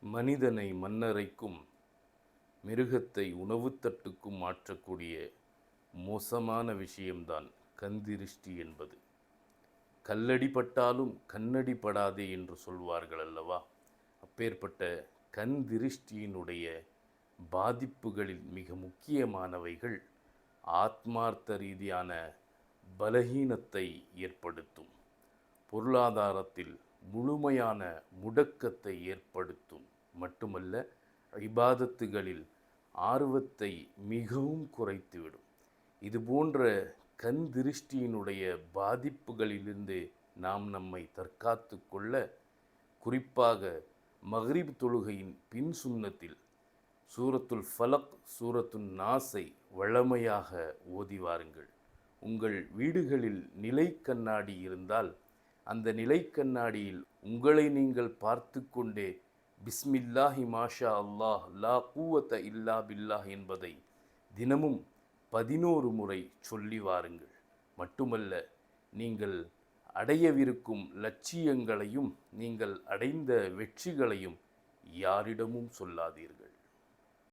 மனிதனை மண்ணறைக்கும் மிருகத்தை உணவுத்தட்டுக்கும் மாற்றக்கூடிய மோசமான விஷயம்தான் கண்திருஷ்டி என்பது. கல்லடிப்பட்டாலும் கண்ணடி படாதே என்று சொல்வார்கள் அல்லவா? அப்பேற்பட்ட கண் திருஷ்டியினுடைய பாதிப்புகளில் மிக முக்கியமானவைகள் ஆத்மார்த்த ரீதியான பலகீனத்தை ஏற்படுத்தும், பொருளாதாரத்தில் முழுமையான முடக்கத்தை ஏற்படுத்தும், மட்டுமல்ல இபாதத்துகளில் ஆர்வத்தை மிகவும் குறைத்துவிடும். இதுபோன்ற கண் திருஷ்டியினுடைய பாதிப்புகளிலிருந்து நாம் நம்மை தற்காத்து கொள்ள குறிப்பாக மக்ரிப் தொழுகையின் பின் சுன்னத்தில் சூரத்துல் ஃபலக், சூரத்துல் நாஸை வழமையாக ஓதி வாருங்கள். உங்கள் வீடுகளில் நிலை கண்ணாடி இருந்தால் அந்த நிலை கண்ணாடியில் உங்களை நீங்கள் பார்த்து கொண்டே பிஸ்மில்லாஹி மாஷா அல்லாஹ் லா கூவத்த இல்லா பில்லாஹ் என்பதை தினமும் 11 முறை சொல்லி வாருங்கள். மட்டுமல்ல, நீங்கள் அடையவிருக்கும் லட்சியங்களையும் நீங்கள் அடைந்த வெற்றிகளையும் யாரிடமும் சொல்லாதீர்கள்.